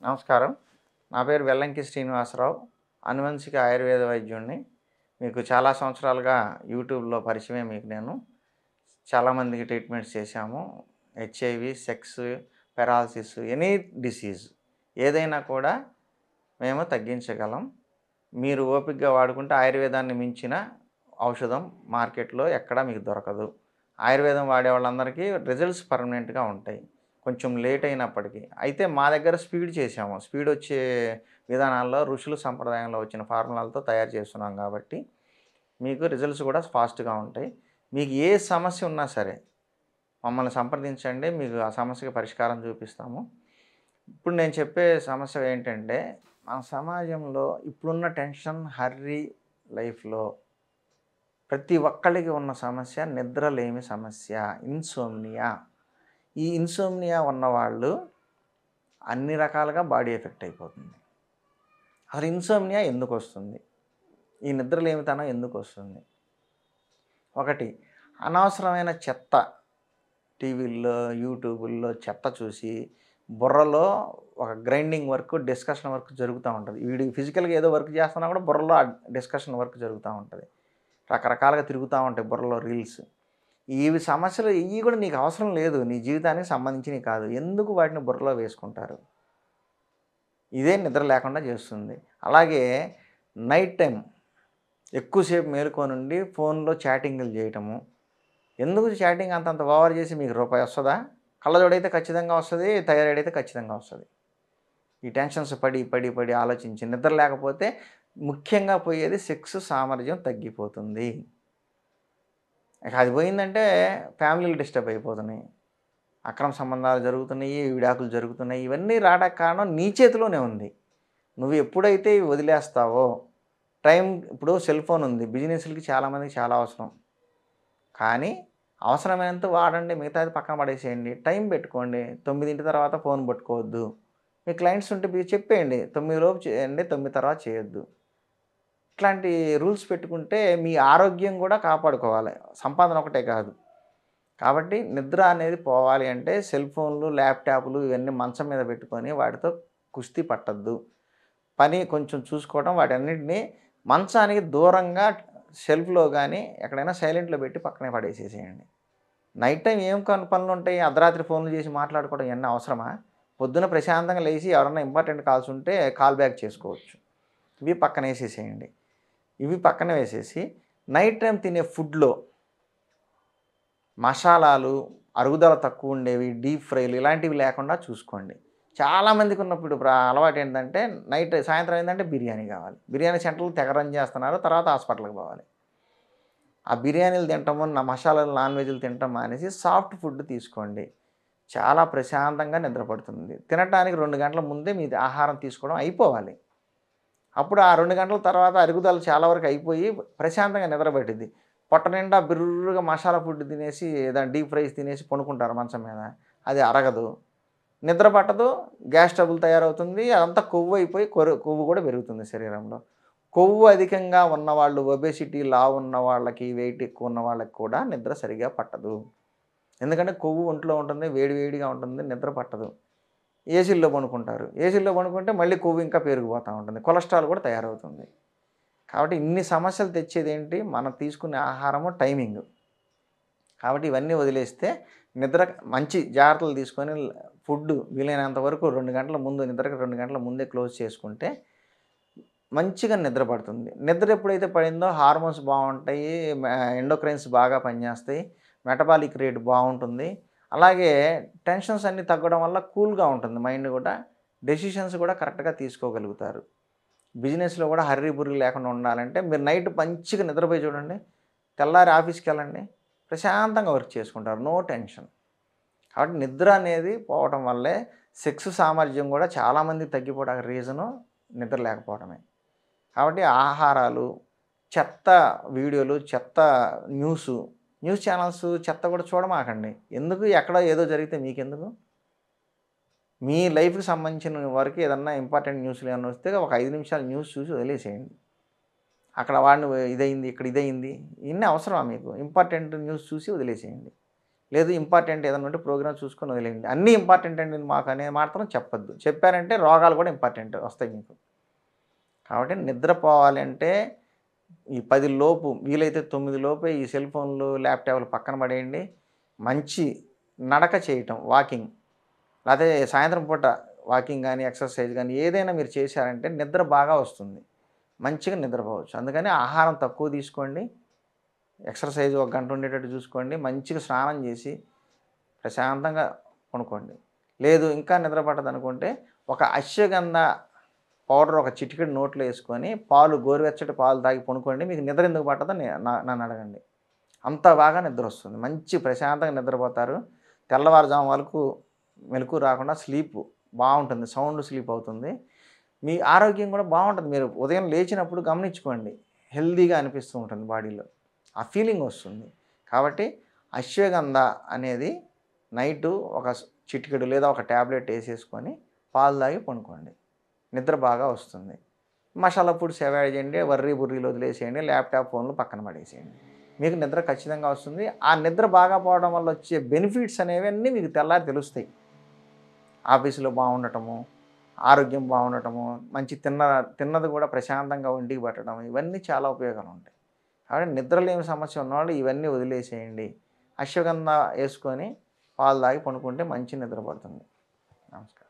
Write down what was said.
నమస్కారం. నా పేరు వెల్లంకి శ్రీనివాసరావు. అనువంశిక ఆయుర్వేద వైద్యుడిని. మీకు చాలా సంవత్సరాలుగా యూట్యూబ్‌లో పరిచయమే మీకు నేను. చాలామందికి ట్రీట్మెంట్స్ చేశాము. HIV, sex, paralysis, any disease ఏదైనా కూడా మేము తగ్గించగలం. మీరు ఓపికగా వాడుకుంటే ఆయుర్వేదాన్ని మించిన ఔషధం మార్కెట్‌లో ఎక్కడా మీకు దొరకదు. ఆయుర్వేదం వాడే వాళ్ళందరికీ రిజల్ట్స్ పర్మనెంట్‌గా ఉంటాయి. కొంచెం లేట్ అయినప్పటికీ. అయితే మా దగ్గర స్పీడ్ చేశాము. స్పీడ్ వచ్చే విధానాల్లో ఋషుల సంప్రదాయంలో వచ్చిన ఫార్ములాలతో తయారు చేస్తున్నాం కాబట్టి, మీకు రిజల్ట్స్ కూడా ఫాస్ట్‌గా ఉంటాయి. మీకు ఏ సమస్య ఉన్నా సరే మమ్మల్ని సంప్రదించండి. మీకు ఆ సమస్యకి పరిష్కారం చూపిస్తాము. ఇప్పుడు నేను చెప్పే సమస్య ఏంటంటే, మన సమాజంలో ఇప్పుడున్న టెన్షన్, హర్రీ లైఫ్‌లో ప్రతి ఒక్కళ్ళకి ఉన్న సమస్య నిద్రలేమి సమస్య, ఇన్సోమ్నియా. ఈ ఇన్సోమ్నియా ఉన్నవాళ్ళు అన్ని రకాలుగా బాడీ ఎఫెక్ట్ అయిపోతుంది. అసలు ఇన్సోమ్నియా ఎందుకొస్తుంది? ఈ నిద్రలేమితనం ఎందుకొస్తుంది? ఒకటి, అనవసరమైన చెత్త టీవీల్లో, యూట్యూబుల్లో చెత్త చూసి బుర్రలో ఒక గ్రైండింగ్ వర్క్, డిస్కషన్ వర్క్ జరుగుతూ ఉంటది. వీడు ఫిజికల్‌గా ఏదో వర్క్ చేస్తున్నా కూడా బుర్రలో ఆ డిస్కషన్ వర్క్ జరుగుతూ ఉంటది. రకరకాలుగా తిరుగుతూ ఉంటాయి బుర్రలో రీల్స్. ఇవి సమస్యలు ఇవి కూడా నీకు అవసరం లేదు. నీ జీవితానికి సంబంధించినవి కాదు. ఎందుకు వాటిని బుర్రలో వేసుకుంటారు? ఇదే నిద్ర లేకుండా చేస్తుంది. అలాగే నైట్ టైం ఎక్కువసేపు మేలుకోనుండి ఫోన్‌లో చాటింగులు చేయటము. ఎందుకు చాటింగ్ అంతంత ఓవర్ చేసి మీకు రూపాయి వస్తదా? కళ్ళజోడైతే ఖచ్చితంగా వస్తది. థైరాయిడ్ అయితే ఖచ్చితంగా వస్తది. ఈ టెన్షన్స్ పడి, పడి, పడి ఆలోచించి నిద్ర లేకపోతే ముఖ్యంగా పోయేది సెక్స్ సామర్థ్యం తగ్గిపోతుంది. ఇక అది పోయిందంటే ఫ్యామిలీలు డిస్టర్బ్ అయిపోతున్నాయి. అక్రమ సంబంధాలు జరుగుతున్నాయి, విడాకులు జరుగుతున్నాయి. ఇవన్నీ రావడానికి కారణం నీ చేతిలోనే ఉంది. నువ్వు ఎప్పుడైతే ఇవి వదిలేస్తావో ఇప్పుడు సెల్ ఫోన్ ఉంది. బిజినెస్‌లకి చాలామందికి చాలా అవసరం. కానీ అవసరమైనంత వాడండి. మిగతాది పక్కన పడేసేయండి. టైం పెట్టుకోండి. 9 తర్వాత ఫోన్ పట్టుకోవద్దు. మీ క్లయింట్స్ ఉంటే మీరు చెప్పేయండి. 9 లోపు చేయండి. 9 తర్వాత చేయొద్దు. ఇట్లాంటి రూల్స్ పెట్టుకుంటే మీ ఆరోగ్యం కూడా కాపాడుకోవాలి. సంపాదన ఒకటే కాదు. కాబట్టి నిద్ర అనేది పోవాలి అంటే సెల్ ఫోన్లు, ల్యాప్‌టాప్‌లు ఇవన్నీ మంచం మీద పెట్టుకొని వాటితో కుస్తీ పట్టొద్దు. పని కొంచెం చూసుకోవడం వాటన్నిటిని మంచానికి దూరంగా షెల్ఫ్‌లో గానీ, ఎక్కడైనా సైలెంట్‌లో పెట్టి పక్కనే పడేసేసేయండి. నైట్ టైమ్ ఏం పనులుంటాయి? అర్ధరాత్రి ఫోన్‌లు చేసి మాట్లాడుకోవడం ఇయన్నీ అవసరమా? పొద్దున ప్రశాంతంగా లేసి ఎవరన్నా ఇంపార్టెంట్ కాల్స్ ఉంటే కాల్ బ్యాక్ చేసుకోవచ్చు. ఇవి పక్కనేసేసేయండి. ఇవి పక్కన వేసేసి నైట్ టైమ్ తినే ఫుడ్‌లో మషాలాలు, అరుగుదల తక్కువుండేవి, డీప్ ఫ్రైలు ఇలాంటివి లేకుండా చూసుకోండి. చాలామందికి ఉన్నప్పుడు అలవాటేంటంటే సాయంత్రం అయిందంటే బిర్యానీ కావాలి. బిర్యానీ సెంటర్‌లు తెగ రన్ చేస్తున్నారు. తర్వాత హాస్పిటల్‌కి పోవాలి. ఆ బిర్యానీలు తినటము, మషాలాలు, నాన్ వెజ్‌లు తినటం మానేసి సాఫ్ట్ ఫుడ్ తీసుకోండి. చాలా ప్రశాంతంగా నిద్ర పడుతుంది. తినటానికి 2 గంటల ముందే మీది ఆహారం తీసుకోవడం అయిపోవాలి. అప్పుడు ఆ 2 గంటల తర్వాత అరుగుదల చాలా వరకు అయిపోయి ప్రశాంతంగా నిద్ర పట్టిద్ది. పొట్ట నిండా బిర్రుగా మసాలా ఫుడ్ తినేసి ఏదైనా డీప్ ఫ్రైస్ తినేసి పడుకుంటారు మంచం మీద. అది అరగదు. నిద్ర పట్టదు. గ్యాస్ ట్రబుల్ తయారవుతుంది. అదంతా కొవ్వు అయిపోయి కొవ్వు కూడా పెరుగుతుంది శరీరంలో. కొవ్వు అధికంగా ఉన్నవాళ్ళు, ఒబెసిటీ, లావు ఉన్న వాళ్ళకి, వెయిట్ ఎక్కువ ఉన్న వాళ్ళకి కూడా నిద్ర సరిగ్గా పట్టదు. ఎందుకంటే కొవ్వు ఒంట్లో ఉంటుంది. వేడి వేడిగా ఉంటుంది. నిద్ర పట్టదు. ఏసీల్లో పడుకుంటారు. ఏసీల్లో పడుకుంటే మళ్ళీ కొవ్వు ఇంకా పెరిగిపోతూ ఉంటుంది. కొలెస్ట్రాల్ కూడా తయారవుతుంది. కాబట్టి ఇన్ని సమస్యలు తెచ్చేదేంటి? మనం తీసుకునే ఆహారము, టైమింగు. కాబట్టి ఇవన్నీ వదిలేస్తే నిద్ర మంచి జాగ్రత్తలు తీసుకొని ఫుడ్ వీలైనంత వరకు 2 గంటల ముందు నిద్రకి 2 గంటల ముందే క్లోజ్ చేసుకుంటే మంచిగా నిద్ర పడుతుంది. నిద్ర ఎప్పుడైతే పడిందో హార్మోన్స్ బావుంటాయి. ఎండోక్రైన్స్ బాగా పనిచేస్తాయి. మెటబాలిక్ రేట్ బావుంటుంది. అలాగే టెన్షన్స్ అన్నీ తగ్గడం వల్ల కూల్‌గా ఉంటుంది మైండ్ కూడా. డెసిషన్స్ కూడా కరెక్ట్‌గా తీసుకోగలుగుతారు. బిజినెస్‌లో కూడా హర్రీ బుర్రీ లేకుండా ఉండాలంటే మీరు నైట్ మంచిగా నిద్రపోయి చూడండి. తెల్లారి ఆఫీస్‌కెళ్ళండి. ప్రశాంతంగా వర్క్ చేసుకుంటారు. No tension. కాబట్టి నిద్ర అనేది పోవటం వల్లే సెక్స్ సామర్థ్యం కూడా చాలామందికి తగ్గిపోవడానికి రీజను నిద్ర లేకపోవడమే. కాబట్టి ఆహారాలు, చెత్త వీడియోలు, చెత్త న్యూస్ ఛానల్స్ చెత్త కూడా చూడమాకండి. ఎందుకు? ఎక్కడో ఏదో జరిగితే మీకెందుకు? మీ లైఫ్‌కి సంబంధించిన వరకు ఏదన్నా ఇంపార్టెంట్ న్యూస్‌లు ఏమన్నా వస్తే ఒక 5 నిమిషాలు న్యూస్ చూసి వదిలేసేయండి. అక్కడ ఇదయింది, ఇక్కడ ఇదయింది. ఇయన్నీ అవసరమా మీకు? ఇంపార్టెంట్ న్యూస్ చూసి వదిలేసేయండి. లేదు ఇంపార్టెంట్ ఏదైనా ఉంటే ప్రోగ్రామ్ చూసుకొని వదిలేయండి. అన్నీ ఇంపార్టెంట్ అండి మాకు అనేది మాత్రం చెప్పొద్దు. చెప్పారంటే రోగాలు కూడా ఇంపార్టెంట్ వస్తాయి మీకు. కాబట్టి నిద్రపోవాలి అంటే ఈ 10 లోపు వీలైతే 9 లోపే ఈ సెల్ ఫోన్లు, ల్యాప్‌టాప్‌లు పక్కన పడేయండి. మంచి నడక చేయటం, వాకింగ్ లేతే సాయంత్రం పూట వాకింగ్ గాని, ఎక్సర్సైజ్ గాని ఏదైనా మీరు చేశారంటే నిద్ర బాగా వస్తుంది. మంచిగా నిద్రపోవచ్చు. అందుకని ఆహారం తక్కువ తీసుకోండి. ఎక్సర్సైజ్ ఒక గంట ఉండేటట్టు చూసుకోండి. మంచిగా స్నానం చేసి ప్రశాంతంగా పనుకోండి. లేదు ఇంకా నిద్ర పట్టదనుకుంటే ఒక అశ్వగంధ పౌడర్ ఒక చిటికెడు నోట్లో యేసుకొని పాలు గోరువెచ్చటి పాలు తాగి పనుకోండి. మీకు నిద్ర ఎందుకు పట్టదో నన్ను అడగండి. అంత బాగా నిద్రొస్తుంది. మంచి ప్రశాంతంగా నిద్రపోతారు. తెల్లవారుజాము వరకు మెలుకువ రాకుండా స్లీపు బావుంటుంది. సౌండ్ స్లీప్ అవుతుంది. మీ ఆరోగ్యం కూడా బావుంటది. మీరు ఉదయం లేచినప్పుడు గమనించుకోండి. హెల్తీగా అనిపిస్తూ ఉంటుంది బాడీలో. ఆ ఫీలింగ్ వస్తుంది. కాబట్టి అశ్వగంధ అనేది నైటు ఒక చిటికెడు లేదా ఒక టాబ్లెట్ యేసేసుకొని పాలు తాగి పనుకోండి. నిద్ర బాగా వస్తుంది. మసాలా ఫుడ్స్ అవాయిడ్ చేయండి. వర్రీ బుర్రీలు వదిలేసేయండి. ల్యాప్‌టాప్, ఫోన్‌లు పక్కన పడేసేయండి. మీకు నిద్ర ఖచ్చితంగా వస్తుంది. ఆ నిద్ర బాగా పోవడం వల్ల వచ్చే బెనిఫిట్స్ అనేవన్నీ మీకు తెల్లారి తెలుస్తాయి. ఆఫీస్‌లో బావుండటము, ఆరోగ్యం బావుండటము, మంచి తిన్నది కూడా ప్రశాంతంగా ఒంటికి పట్టడం ఇవన్నీ చాలా ఉపయోగాలుంటాయి. కాబట్టి నిద్రలేమి సమస్య ఉన్నవాళ్ళు ఇవన్నీ వదిలేసేయండి. అశ్వగంధ యేసుకొని పాలు తాగి పనుకుంటే మంచి నిద్ర పడుతుంది. నమస్కారం.